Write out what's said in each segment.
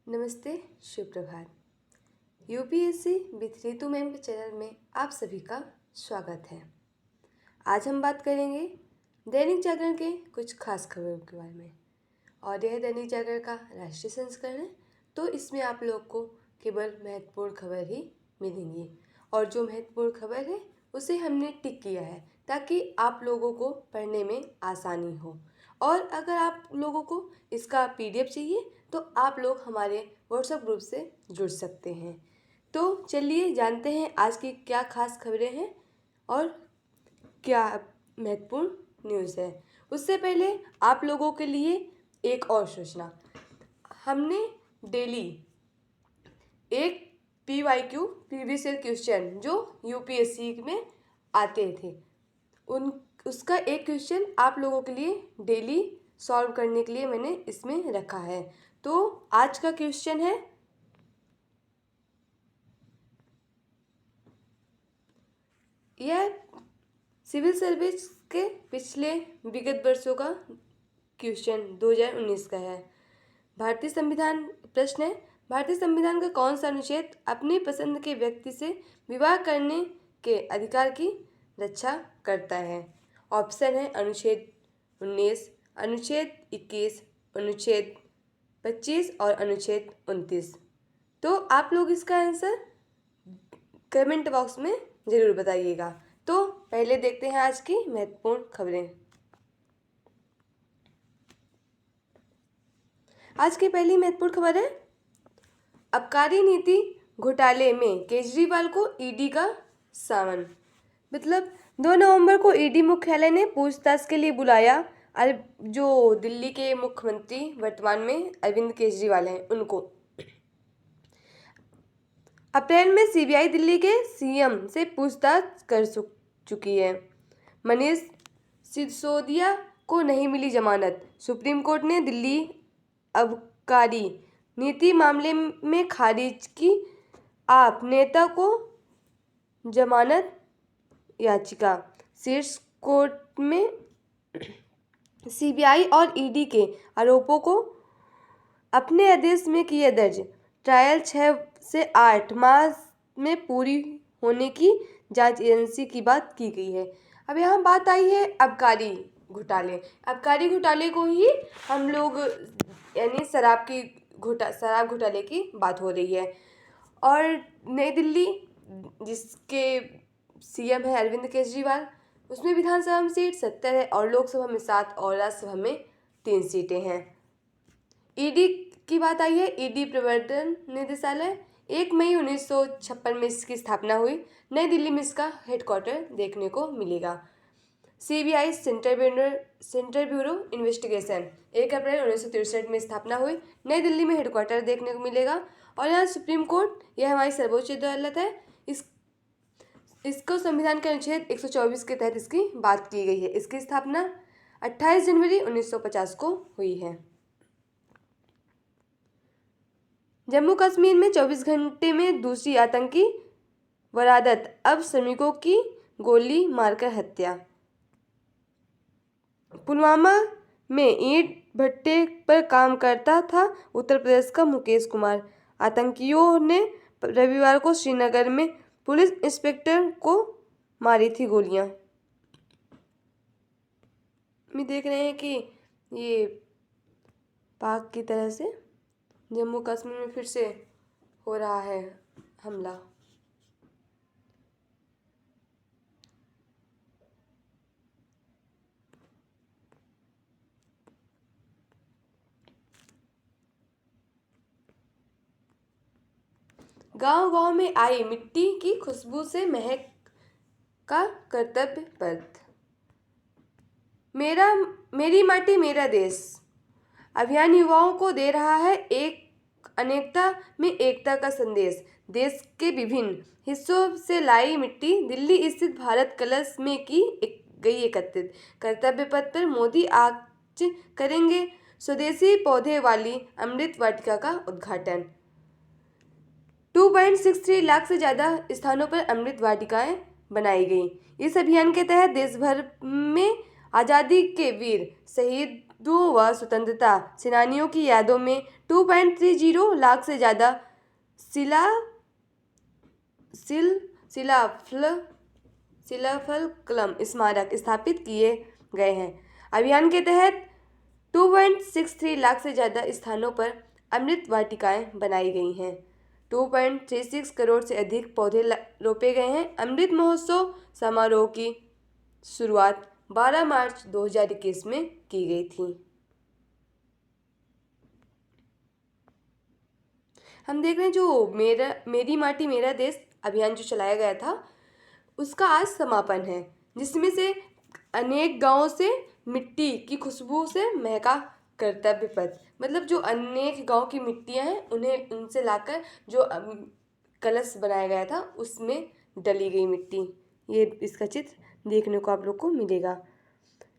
नमस्ते, शुभ प्रभात। UPSC with Ritu ma'am के channel में आप सभी का स्वागत है। आज हम बात करेंगे दैनिक जागरण के कुछ खास खबरों के बारे में। और यह दैनिक जागरण का राष्ट्रीय संस्करण है, तो इसमें आप लोग को केवल महत्वपूर्ण खबर ही मिलेंगी। और जो महत्वपूर्ण खबर है उसे हमने टिक किया है ताकि आप लोगों को पढ़ने में आसानी हो। और अगर आप लोगों को इसका पीडीएफ चाहिए तो आप लोग हमारे व्हाट्सएप ग्रुप से जुड़ सकते हैं। तो चलिए जानते हैं आज की क्या खास खबरें हैं और क्या महत्वपूर्ण न्यूज़ है। उससे पहले आप लोगों के लिए एक और सूचना। हमने डेली एक PYQ प्रीवियस ईयर क्वेश्चन जो यूपीएससी में आते थे उसका एक क्वेश्चन आप लोगों के लिए डेली सॉल्व करने के लिए मैंने इसमें रखा है। तो आज का क्वेश्चन है, यह सिविल सर्विस के पिछले विगत वर्षों का क्वेश्चन 2019 का है। भारतीय संविधान प्रश्न है, भारतीय संविधान का कौन सा अनुच्छेद अपनी पसंद के व्यक्ति से विवाह करने के अधिकार की रक्षा करता है? ऑप्शन है अनुच्छेद 19, अनुच्छेद 21, अनुच्छेद 25 और अनुच्छेद 29। तो आप लोग इसका आंसर कमेंट बॉक्स में ज़रूर बताइएगा। तो पहले देखते हैं आज की महत्वपूर्ण खबरें। आज की पहली महत्वपूर्ण खबर है, आबकारी नीति घोटाले में केजरीवाल को ईडी का सामन। मतलब 2 नवंबर को ईडी मुख्यालय ने पूछताछ के लिए बुलाया जो दिल्ली के मुख्यमंत्री वर्तमान में अरविंद केजरीवाल हैं उनको। अप्रैल में सीबीआई दिल्ली के सीएम से पूछताछ कर चुकी है। मनीष सिसोदिया को नहीं मिली जमानत। सुप्रीम कोर्ट ने दिल्ली आबकारी नीति मामले में खारिज की आप नेता को जमानत याचिका। शीर्ष कोर्ट में सीबीआई और ईडी के आरोपों को अपने आदेश में किया दर्ज। ट्रायल 6 से 8 माह में पूरी होने की जांच एजेंसी की बात की गई है। अब यहाँ बात आई है आबकारी घोटाले। आबकारी घोटाले को ही हम लोग यानी शराब घोटाले की बात हो रही है। और नई दिल्ली जिसके सीएम है अरविंद केजरीवाल, उसमें विधानसभा में सीट 70 है और लोकसभा में 7 और राज्यसभा में 3 सीटें हैं। ईडी की बात आई है, ईडी प्रवर्तन निदेशालय 1 मई 1956 में इसकी स्थापना हुई। नई दिल्ली में इसका हेडक्वार्टर देखने को मिलेगा। सीबीआई सेंट्रल ब्यूरो इन्वेस्टिगेशन 1 अप्रैल 1963 में स्थापना हुई। नई दिल्ली में हेडक्वार्टर देखने को मिलेगा। और यहाँ सुप्रीम कोर्ट, यह हमारी सर्वोच्च अदालत है, इसको संविधान के अनुच्छेद 124 के तहत इसकी बात की गई है। इसकी स्थापना 28 जनवरी 1950 को हुई है। जम्मू कश्मीर में 24 घंटे में दूसरी आतंकी वारदात, अब श्रमिकों की गोली मारकर हत्या। पुलवामा में ईंट भट्टे पर काम करता था उत्तर प्रदेश का मुकेश कुमार। आतंकियों ने रविवार को श्रीनगर में पुलिस इंस्पेक्टर को मारी थी गोलियां। हम देख रहे हैं कि ये पाक की तरह से जम्मू कश्मीर में फिर से हो रहा है हमला। गांव-गांव में आई मिट्टी की खुशबू से महक का कर्तव्य पथ। मेरी माटी मेरा देश अभियान युवाओं को दे रहा है एक अनेकता में एकता का संदेश। देश के विभिन्न हिस्सों से लाई मिट्टी दिल्ली स्थित भारत कलश में की गई एकत्रित। कर्तव्य पथ पर मोदी आज करेंगे स्वदेशी पौधे वाली अमृत वाटिका का उद्घाटन। 2.63 लाख से ज़्यादा स्थानों पर अमृत वाटिकाएं बनाई गई। इस अभियान के तहत देश भर में आज़ादी के वीर शहीद व स्वतंत्रता सेनानियों की यादों में 2.30 लाख से ज़्यादा शिला शिल शिलाफल शिलाफलकलम स्मारक स्थापित किए गए हैं। अभियान के तहत 2.63 लाख से ज़्यादा स्थानों पर अमृत वाटिकाएं बनाई गई हैं। 2.36 करोड़ से अधिक पौधे रोपे गए हैं। अमृत महोत्सव समारोह की शुरुआत 12 मार्च 2021 में की गई थी। हम देख रहे हैं जो मेरी माटी मेरा देश अभियान जो चलाया गया था उसका आज समापन है, जिसमें से अनेक गांवों से मिट्टी की खुशबू से महका कर्तव्य पथ, मतलब जो अनेक गांव की मिट्टियां हैं उन्हें उनसे लाकर जो कलश बनाया गया था उसमें डली गई मिट्टी, ये इसका चित्र देखने को आप लोग को मिलेगा।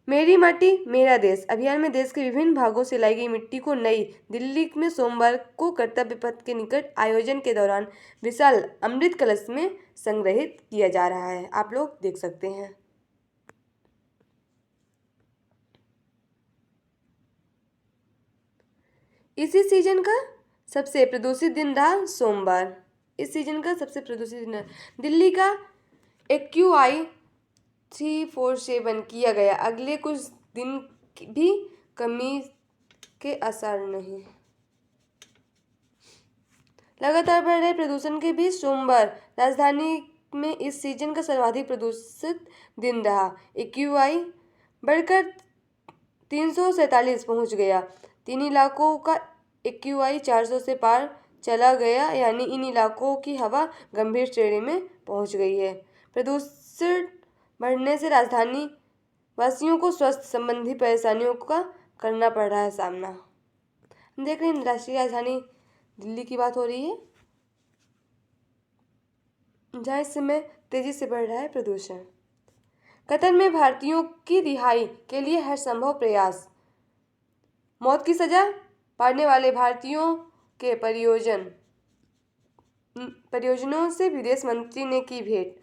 मेरी माटी मेरा देश अभियान में देश के विभिन्न भागों से लाई गई मिट्टी को नई दिल्ली में सोमवार को कर्तव्य पथ के निकट आयोजन के दौरान विशाल अमृत कलश में संग्रहित किया जा रहा है। आप लोग देख सकते हैं। इसी सीजन का सबसे प्रदूषित दिन रहा सोमवार। इस सीजन का सबसे प्रदूषित दिन दिल्ली का AQI 347 किया गया। अगले कुछ दिन भी कमी के आसार नहीं। लगातार बढ़ रहे प्रदूषण के बीच सोमवार राजधानी में इस सीजन का सर्वाधिक प्रदूषित दिन रहा। AQI बढ़कर 347 पहुंच गया। तीन इलाकों का AQI 400 से पार चला गया, यानी इन इलाकों की हवा गंभीर श्रेणी में पहुंच गई है। प्रदूषण बढ़ने से राजधानी वासियों को स्वास्थ्य संबंधी परेशानियों का करना पड़ रहा है सामना। हम देख रहे हैं राष्ट्रीय राजधानी दिल्ली की बात हो रही है, जहाँ इस समय तेजी से बढ़ रहा है प्रदूषण। कतर में भारतीयों की रिहाई के लिए हर संभव प्रयास। मौत की सजा पाने वाले भारतीयों के परियोजनों से विदेश मंत्री ने की भेंट।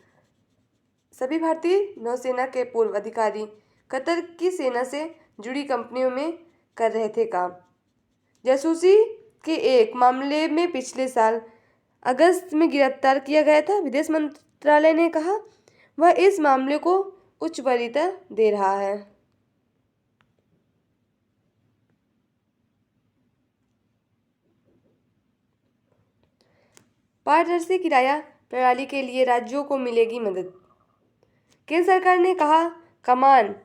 सभी भारतीय नौसेना के पूर्व अधिकारी कतर की सेना से जुड़ी कंपनियों में कर रहे थे काम। जासूसी के एक मामले में पिछले साल अगस्त में गिरफ्तार किया गया था। विदेश मंत्रालय ने कहा वह इस मामले को उच्च वरीयता दे रहा है। पारदर्शी किराया प्रणाली के लिए राज्यों को मिलेगी मदद। केंद्र सरकार ने कहा कमान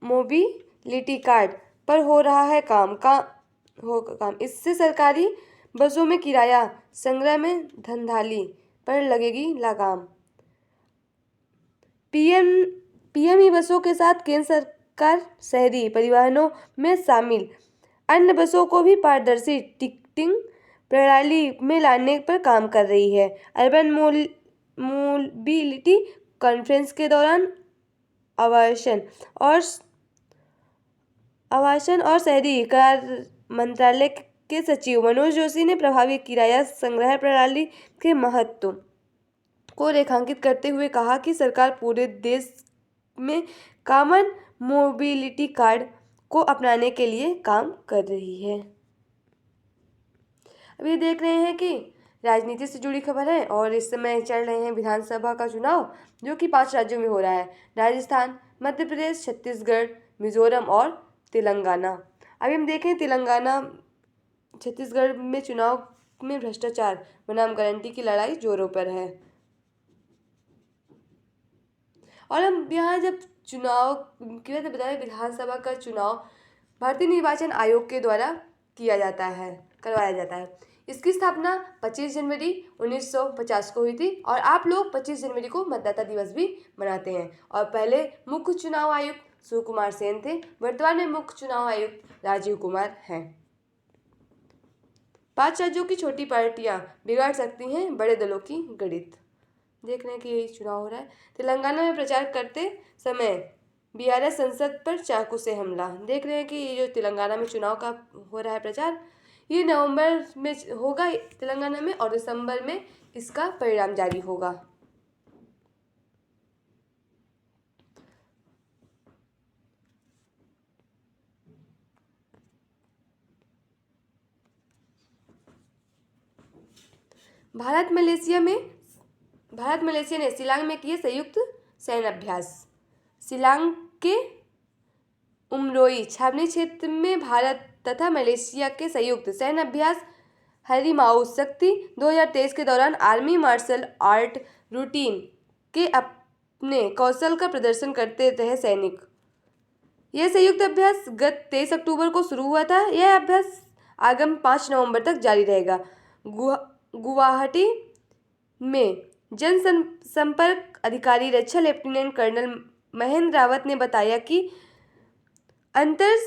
मोबिलिटी कार्ड पर हो रहा है काम। इससे सरकारी बसों में किराया संग्रह में धंधाली पर लगेगी लगाम। पीएमई बसों के साथ केंद्र सरकार शहरी परिवहनों में शामिल अन्य बसों को भी पारदर्शी टिकटिंग प्रणाली में लाने पर काम कर रही है। अर्बन मोबिलिटी कॉन्फ्रेंस के दौरान आवासन और शहरी कार्य मंत्रालय के सचिव मनोज जोशी ने प्रभावी किराया संग्रह प्रणाली के महत्व को रेखांकित करते हुए कहा कि सरकार पूरे देश में कॉमन मोबिलिटी कार्ड को अपनाने के लिए काम कर रही है। अभी देख रहे हैं कि राजनीति से जुड़ी खबर है और इस समय चल रहे हैं विधानसभा का चुनाव, जो कि 5 राज्यों में हो रहा है। राजस्थान, मध्य प्रदेश, छत्तीसगढ़, मिजोरम और तेलंगाना। अभी हम देखें तेलंगाना छत्तीसगढ़ में चुनाव में भ्रष्टाचार बनाम गारंटी की लड़ाई जोरों पर है। और हम यहाँ जब चुनाव की बात बता रहे, विधानसभा का चुनाव भारतीय निर्वाचन आयोग के द्वारा करवाया जाता है। इसकी स्थापना 25 जनवरी 1950 को हुई थी और आप लोग 25 जनवरी को मतदाता दिवस भी मनाते हैं। और पहले मुख्य चुनाव आयुक्त सुकुमार सेन थे, वर्तमान में मुख्य चुनाव आयुक्त राजीव कुमार हैं। 5 राज्यों की छोटी पार्टियां बिगाड़ सकती हैं बड़े दलों की गणित। देख रहे हैं कि यही चुनाव हो रहा है। तेलंगाना में प्रचार करते समय BRS संसद पर चाकू से हमला। देख रहे हैं कि ये जो तेलंगाना में चुनाव का हो रहा है प्रचार, ये नवंबर में होगा तेलंगाना में और दिसंबर में इसका परिणाम जारी होगा। भारत मलेशिया ने शिलांग में किए संयुक्त सैन्य अभ्यास। शिलांग के उमरोई छावनी क्षेत्र में भारत तथा मलेशिया के संयुक्त सैन्य अभ्यास हरिमाऊ शक्ति 2023 के दौरान आर्मी मार्शल आर्ट रूटीन के अपने कौशल का प्रदर्शन करते रहे सैनिक। यह संयुक्त अभ्यास गत 23 अक्टूबर को शुरू हुआ था। यह अभ्यास आगामी 5 नवंबर तक जारी रहेगा। गुवाहाटी में जनसंपर्क अधिकारी रक्षा लेफ्टिनेंट कर्नल महेंद्र रावत ने बताया कि अंतर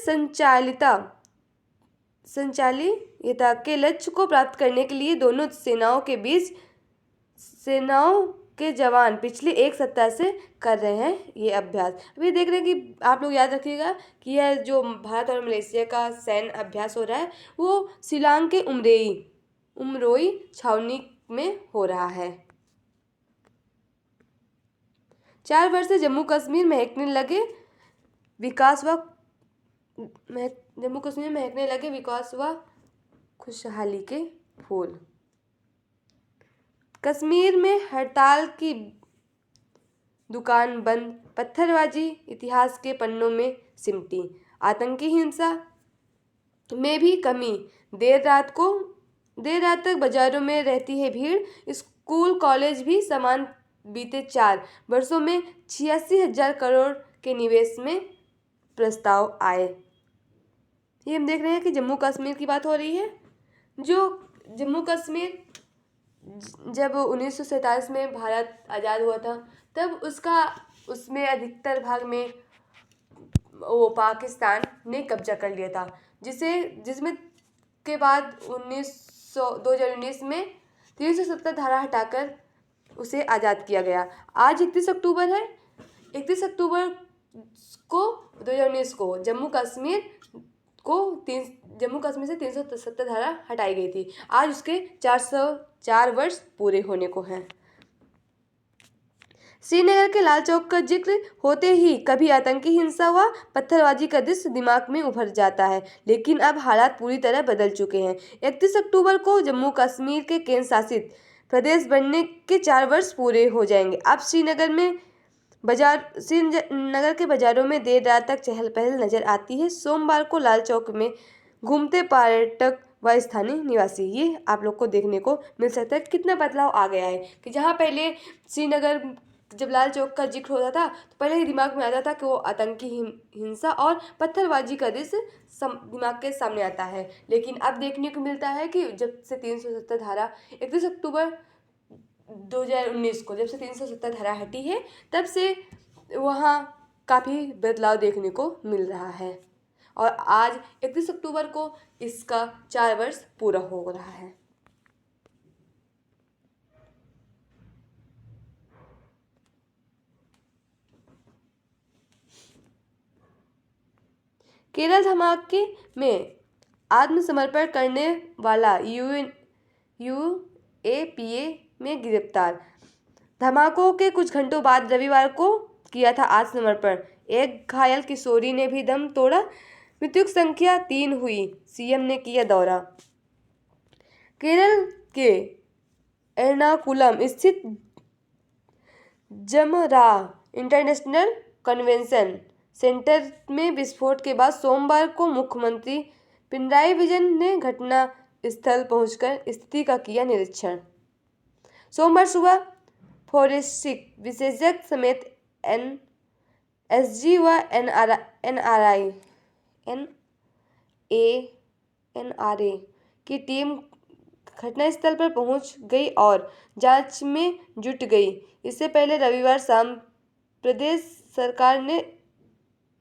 संचालियता के लक्ष्य को प्राप्त करने के लिए दोनों सेनाओं के जवान पिछले एक सप्ताह से कर रहे हैं ये अभ्यास। अभी देख रहे हैं कि आप लोग याद रखिएगा कि यह जो भारत और मलेशिया का सैन्य अभ्यास हो रहा है वो शिलांग के उमरोई छावनी में हो रहा है। 4 वर्ष से जम्मू कश्मीर महकने लगे विकास व खुशहाली के फूल। कश्मीर में हड़ताल की दुकान बंद, पत्थरबाजी इतिहास के पन्नों में सिमटी। आतंकी हिंसा में भी कमी, देर रात तक बाजारों में रहती है भीड़। स्कूल कॉलेज भी समान, बीते 4 वर्षों में 86,000 करोड़ के निवेश में प्रस्ताव आए। ये हम देख रहे हैं कि जम्मू कश्मीर की बात हो रही है। जो जम्मू कश्मीर जब 1947 में भारत आज़ाद हुआ था तब उसमें अधिकतर भाग में वो पाकिस्तान ने कब्जा कर लिया था, जिसमें के बाद 2019 में 370 धारा हटाकर उसे आज़ाद किया गया। आज 31 अक्टूबर है। 31 अक्टूबर को 2019 को जम्मू कश्मीर से 370 धारा हटाई गई थी। आज उसके 404 वर्ष पूरे होने को हैं। श्रीनगर के लाल चौक का जिक्र होते ही कभी आतंकी हिंसा व पत्थरबाजी का दृश्य दिमाग में उभर जाता है, लेकिन अब हालात पूरी तरह बदल चुके हैं। 31 अक्टूबर को जम्मू कश्मीर के केंद्र शासित प्रदेश बनने के 4 वर्ष पूरे हो जाएंगे। अब श्रीनगर के बाजारों में देर रात तक चहल पहल नजर आती है। सोमवार को लाल चौक में घूमते पर्यटक व स्थानीय निवासी, ये आप लोग को देखने को मिल सकता है कितना बदलाव आ गया है। कि जहाँ पहले श्रीनगर जब लाल चौक का जिक्र होता था तो पहले ही दिमाग में आता था कि वो आतंकी हिंसा और पत्थरबाजी का दृश्य दिमाग के सामने आता है, लेकिन अब देखने को मिलता है कि जब से 370 धारा 31 अक्टूबर 2019 को जब से 370 धारा हटी है तब से वहाँ काफ़ी बदलाव देखने को मिल रहा है और आज 31 अक्टूबर को इसका 4 वर्ष पूरा हो रहा है। केरल धमाके में आत्मसमर्पण करने वाला यूएपीए में गिरफ्तार। धमाकों के कुछ घंटों बाद रविवार को किया था आत्मसमर्पण। एक घायल किशोरी ने भी दम तोड़ा। मृतक संख्या 3 हुई। सीएम ने किया दौरा। केरल के एर्नाकुलम स्थित जमरा इंटरनेशनल कन्वेंशन सेंटर में विस्फोट के बाद सोमवार को मुख्यमंत्री पिनराई विजयन ने घटना स्थल पहुंचकर स्थिति का किया निरीक्षण। सोमवार सुबह फोरेंसिक विशेषज्ञ समेत एनएसजी व एनआरए की टीम घटनास्थल पर पहुंच गई और जांच में जुट गई। इससे पहले रविवार शाम प्रदेश सरकार ने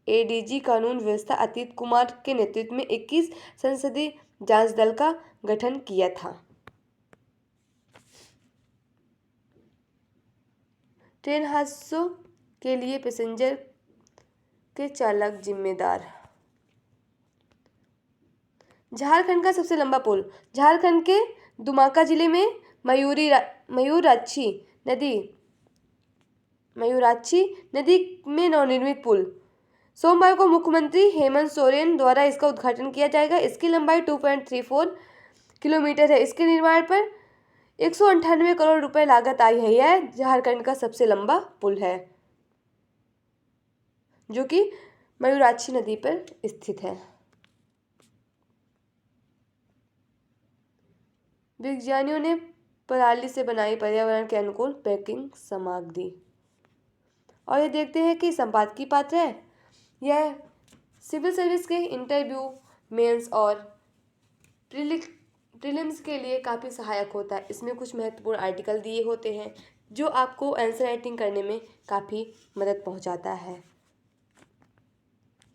एडीजी कानून व्यवस्था अतीत कुमार के नेतृत्व में 21 संसदीय जांच दल का गठन किया था। ट्रेन हादसों के लिए पैसेंजर के चालक जिम्मेदार। झारखंड का सबसे लंबा पुल। झारखंड के दुमका जिले में मयूराक्षी नदी में नवनिर्मित पुल सोमवार को मुख्यमंत्री हेमंत सोरेन द्वारा इसका उद्घाटन किया जाएगा। इसकी लंबाई 2.34 किलोमीटर है। इसके निर्माण पर 198 करोड़ रुपए लागत आई है। यह झारखंड का सबसे लंबा पुल है जो कि मयूराक्षी नदी पर स्थित है। विज्ञानियों ने पराली से बनाई पर्यावरण के अनुकूल पैकिंग सामग्री। और ये देखते हैं कि संपादकीय पात्र है। यह सिविल सर्विस के इंटरव्यू, मेंस और प्रीलिम्स के लिए काफ़ी सहायक होता है। इसमें कुछ महत्वपूर्ण आर्टिकल दिए होते हैं जो आपको आंसर राइटिंग करने में काफ़ी मदद पहुंचाता है।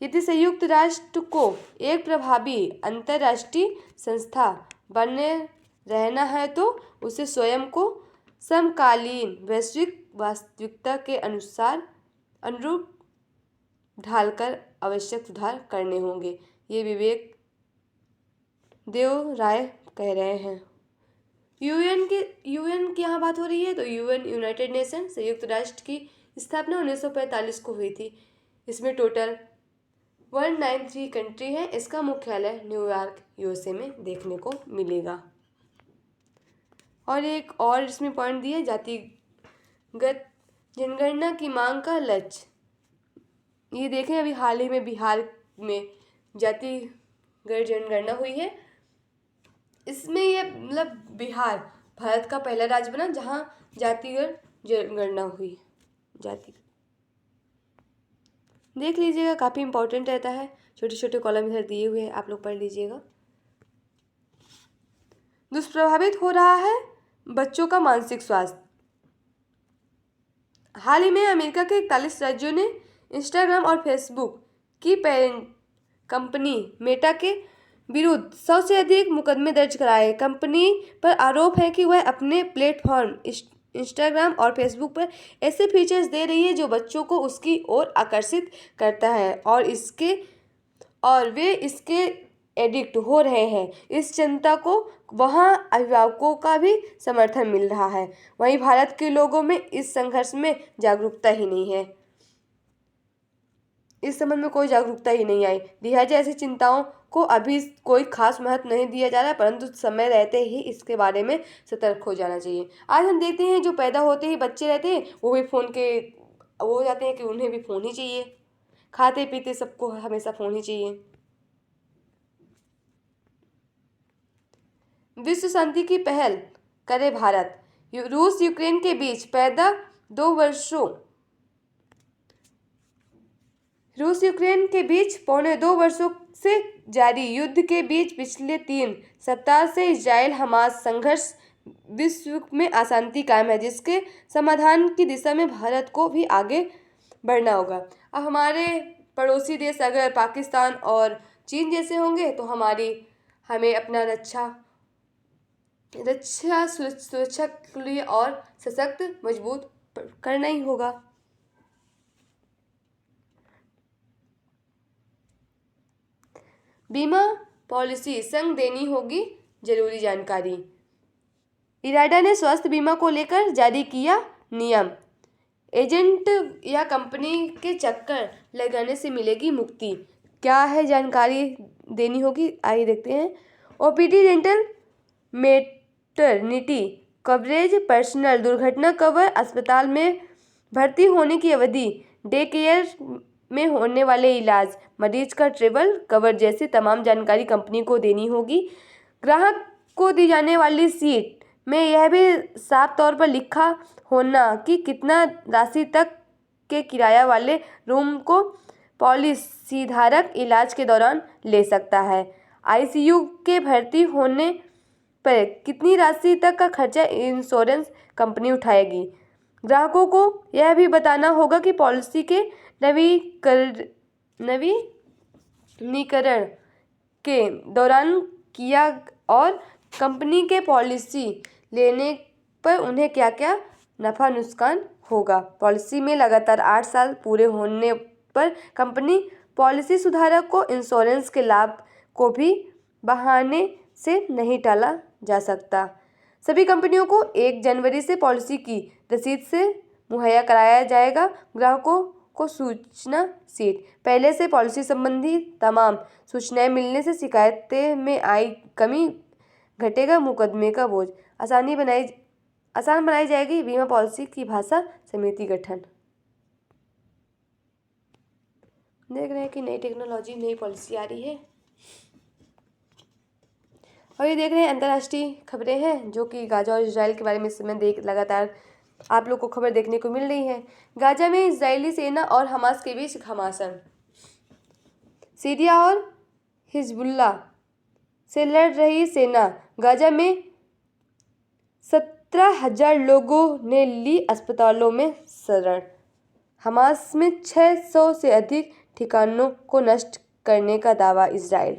यदि संयुक्त राष्ट्र को एक प्रभावी अंतर्राष्ट्रीय संस्था बने रहना है तो उसे स्वयं को समकालीन वैश्विक वास्तविकता के अनुरूप ढालकर आवश्यक सुधार करने होंगे। ये विवेक देव राय कह रहे हैं। यूएन की यहाँ बात हो रही है तो यूएन यूनाइटेड नेशन संयुक्त राष्ट्र की स्थापना 1945 को हुई थी। इसमें टोटल 193 कंट्री है। इसका मुख्यालय न्यूयॉर्क यूएसए में देखने को मिलेगा। और एक और इसमें पॉइंट दिए, जातिगत जनगणना की मांग का लक्ष्य। ये देखें, अभी हाल ही में बिहार में जातिगत जनगणना हुई है। इसमें ये मतलब बिहार भारत का पहला राज्य बना जहाँ जातिगत जनगणना हुई। जाति देख लीजिएगा, काफ़ी इंपॉर्टेंट रहता है। छोटे छोटे कॉलम इधर दिए हुए हैं, आप लोग पढ़ लीजिएगा। दुष्प्रभावित हो रहा है बच्चों का मानसिक स्वास्थ्य। हाल ही में अमेरिका के 41 राज्यों ने इंस्टाग्राम और फेसबुक की पेरेंट कंपनी मेटा के विरुद्ध 100 से अधिक मुकदमे दर्ज कराए। कंपनी पर आरोप है कि वह अपने प्लेटफॉर्म इंस्टाग्राम और फेसबुक पर ऐसे फीचर्स दे रही है जो बच्चों को उसकी ओर आकर्षित करता है और वे इसके एडिक्ट हो रहे हैं। इस चिंता को वहाँ अभिभावकों का भी समर्थन मिल रहा है। वहीं भारत के लोगों में इस संघर्ष में जागरूकता ही नहीं है। इस संबंध में कोई जागरूकता ही नहीं आई। लिहाजा ऐसी चिंताओं को अभी कोई खास महत्व नहीं दिया जा रहा है, परंतु समय रहते ही इसके बारे में सतर्क हो जाना चाहिए। आज हम देखते हैं जो पैदा होते ही बच्चे रहते हैं वो भी फ़ोन के वो हो जाते हैं कि उन्हें भी फ़ोन ही चाहिए। खाते पीते सबको हमेशा फ़ोन ही चाहिए। विश्व शांति की पहल करे भारत। रूस यूक्रेन के बीच पौने 2 वर्षों से जारी युद्ध के बीच पिछले 3 सप्ताह से इजराइल हमास संघर्ष विश्व में अशांति कायम है, जिसके समाधान की दिशा में भारत को भी आगे बढ़ना होगा। अब हमारे पड़ोसी देश अगर पाकिस्तान और चीन जैसे होंगे तो हमें अपना सुरक्षा के लिए और सशक्त मजबूत करना ही होगा। बीमा पॉलिसी संग देनी होगी जरूरी जानकारी। इराडा ने स्वास्थ्य बीमा को लेकर जारी किया नियम। एजेंट या कंपनी के चक्कर लगाने से मिलेगी मुक्ति। क्या है जानकारी देनी होगी, आइए देखते हैं। OPD, dental, maternity coverage, personal दुर्घटना कवर, अस्पताल में भर्ती होने की अवधि, डे केयर में होने वाले इलाज, मरीज का ट्रेवल कवर जैसी तमाम जानकारी कंपनी को देनी होगी। ग्राहक को दी जाने वाली सीट में यह भी साफ तौर पर लिखा होना कि कितना राशि तक के किराया वाले रूम को पॉलिसीधारक इलाज के दौरान ले सकता है। आईसीयू के भर्ती होने पर कितनी राशि तक का खर्चा इंश्योरेंस कंपनी उठाएगी। ग्राहकों को यह भी बताना होगा कि पॉलिसी के नवीनीकरण के दौरान किया और कंपनी के पॉलिसी लेने पर उन्हें क्या क्या नफ़ा नुकसान होगा। पॉलिसी में लगातार 8 साल पूरे होने पर कंपनी पॉलिसी सुधारक को इंश्योरेंस के लाभ को भी बहाने से नहीं टाला जा सकता। सभी कंपनियों को 1 जनवरी से पॉलिसी की रसीद से मुहैया कराया जाएगा। ग्राहकों को सूचना सीट पहले से पॉलिसी संबंधी तमाम सूचनाएं मिलने से शिकायतें में आई कमी, घटेगा मुकदमे का बोझ। आसान बनाई जाएगी बीमा पॉलिसी की भाषा समिति गठन। देख रहे हैं कि नई टेक्नोलॉजी, नई पॉलिसी आ रही है। और ये देख रहे हैं अंतर्राष्ट्रीय खबरें हैं जो कि गाजा और इजराइल के बारे में इस समय लगातार आप लोग को खबर देखने को मिल रही है। गाजा में इजरायली सेना और हमास के बीच घमासान। सीरिया और हिजबुल्लाह से लड़ रही सेना। गाजा में 17,000 लोगों ने ली अस्पतालों में शरण। हमास में 600 से अधिक ठिकानों को नष्ट करने का दावा इजराइल।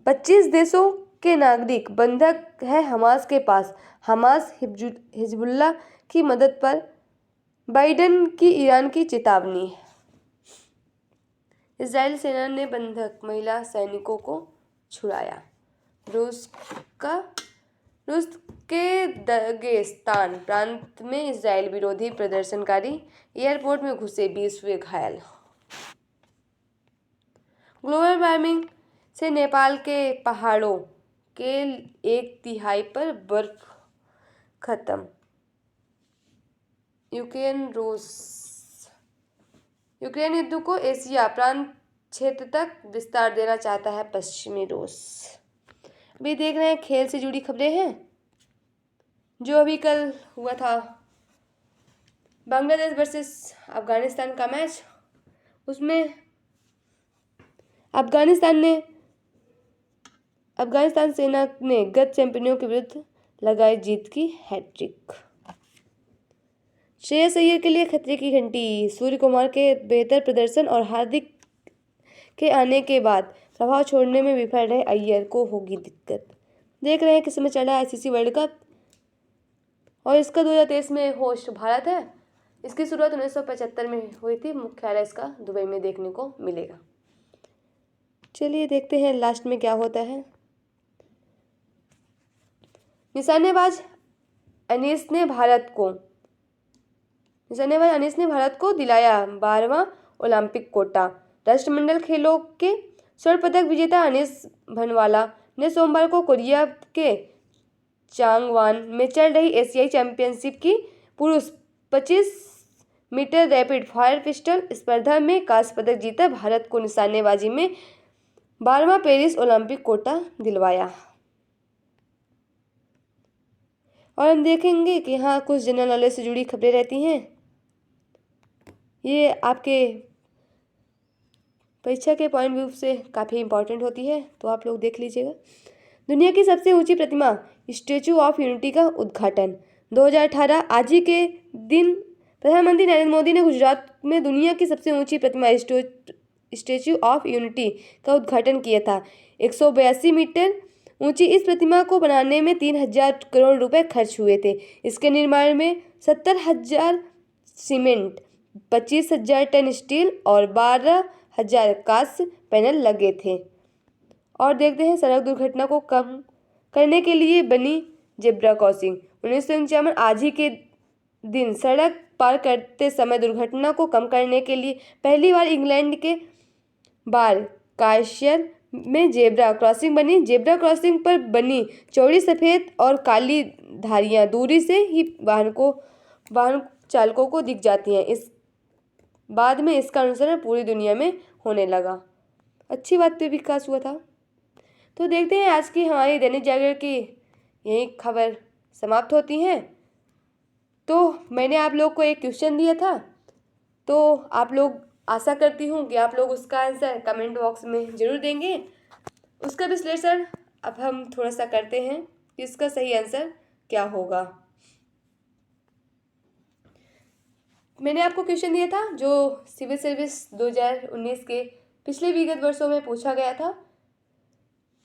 25 देशों के नागरिक बंधक है हमास के पास। हमास हिजबुल्लाह की मदद पर बाइडेन की ईरान की चेतावनी। इजराइल सेना ने बंधक महिला सैनिकों को छुड़ाया। रूस के दगेस्तान प्रांत में इजराइल विरोधी प्रदर्शनकारी एयरपोर्ट में घुसे, 20 हुए घायल। ग्लोबल वार्मिंग से नेपाल के पहाड़ों के 1/3 पर बर्फ खत्म। यूक्रेन युद्ध को एशिया प्रांत क्षेत्र तक विस्तार देना चाहता है पश्चिमी रूस। अभी देख रहे हैं खेल से जुड़ी खबरें हैं जो अभी कल हुआ था बांग्लादेश वर्सेस अफगानिस्तान का मैच। उसमें अफगानिस्तान सेना ने गत चैंपियनों के विरुद्ध लगाई जीत की हैट्रिक। श्रेयस अय्यर के लिए खतरे की घंटी। सूर्य कुमार के बेहतर प्रदर्शन और हार्दिक के आने के बाद प्रभाव छोड़ने में विफल रहे अय्यर को होगी दिक्कत। देख रहे हैं किस समय चल रहा है आईसीसी वर्ल्ड कप और इसका 2023 में होस्ट भारत है। इसकी शुरुआत 1975 में हुई थी। मुख्यालय इसका दुबई में देखने को मिलेगा। चलिए देखते हैं लास्ट में क्या होता है। निशानेबाज अनीस ने भारत को दिलाया 12वां ओलंपिक कोटा। राष्ट्रमंडल खेलों के स्वर्ण पदक विजेता अनीस भनवाला ने सोमवार को कोरिया के चांगवान में चल रही एशियाई चैंपियनशिप की पुरुष 25 मीटर रैपिड फायर पिस्टल स्पर्धा में कांस्य पदक जीता। भारत को निशानेबाजी में 12वां पेरिस ओलंपिक कोटा दिलवाया। और हम देखेंगे कि यहाँ कुछ जनरल नॉलेज से जुड़ी खबरें रहती हैं। ये आपके परीक्षा के पॉइंट व्यू से काफ़ी इंपॉर्टेंट होती है, तो आप लोग देख लीजिएगा। दुनिया की सबसे ऊंची प्रतिमा स्टैचू ऑफ यूनिटी का उद्घाटन 2018। आज ही के दिन प्रधानमंत्री नरेंद्र मोदी ने गुजरात में दुनिया की सबसे ऊंची प्रतिमा स्टैचू ऑफ यूनिटी का उद्घाटन किया था। 182 मीटर ऊंची इस प्रतिमा को बनाने में 3,000 करोड़ रुपए खर्च हुए थे। इसके निर्माण में 70,000 सीमेंट, 25,000 टन स्टील और 12,000 कांस्य पैनल लगे थे। और देखते हैं सड़क दुर्घटना को कम करने के लिए बनी जेब्रा क्रॉसिंग 1951। आज ही के दिन सड़क पार करते समय दुर्घटना को कम करने के लिए पहली बार इंग्लैंड के बारकायशायर में जेब्रा क्रॉसिंग बनी। जेब्रा क्रॉसिंग पर बनी चौड़ी सफ़ेद और काली धारियां दूरी से ही वाहन चालकों को दिख जाती हैं। इस बाद में इसका अनुसरण पूरी दुनिया में होने लगा। अच्छी बात पे विकास हुआ था। तो देखते हैं आज की हमारी दैनिक जागरण की यही खबर समाप्त होती हैं। तो मैंने आप लोग को एक क्वेश्चन दिया था, तो आप लोग आशा करती हूँ कि आप लोग उसका आंसर कमेंट बॉक्स में ज़रूर देंगे। उसका विश्लेषण अब हम थोड़ा सा करते हैं कि इसका सही आंसर क्या होगा। मैंने आपको क्वेश्चन दिया था जो सिविल सर्विस 2019 के पिछले विगत वर्षों में पूछा गया था।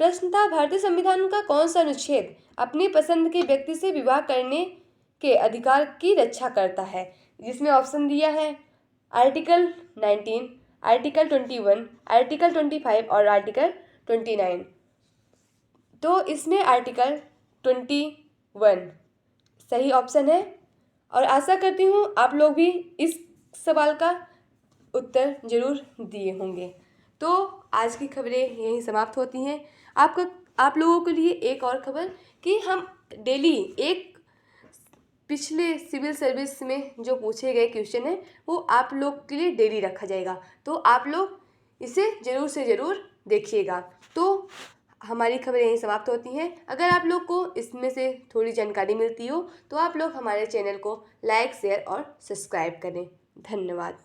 प्रश्न था, भारतीय संविधान का कौन सा अनुच्छेद अपनी पसंद के व्यक्ति से विवाह करने के अधिकार की रक्षा करता है? जिसमें ऑप्शन दिया है आर्टिकल 19, आर्टिकल 21, आर्टिकल 25 और आर्टिकल 29। तो इसमें आर्टिकल 21 सही ऑप्शन है और आशा करती हूँ आप लोग भी इस सवाल का उत्तर जरूर दिए होंगे। तो आज की खबरें यहीं समाप्त होती हैं। आपका आप लोगों के लिए एक और खबर कि हम डेली एक पिछले सिविल सर्विस में जो पूछे गए क्वेश्चन है वो आप लोग के लिए डेली रखा जाएगा, तो आप लोग इसे ज़रूर से ज़रूर देखिएगा। तो हमारी खबर यहीं समाप्त होती हैं। अगर आप लोग को इसमें से थोड़ी जानकारी मिलती हो तो आप लोग हमारे चैनल को लाइक, शेयर और सब्सक्राइब करें। धन्यवाद।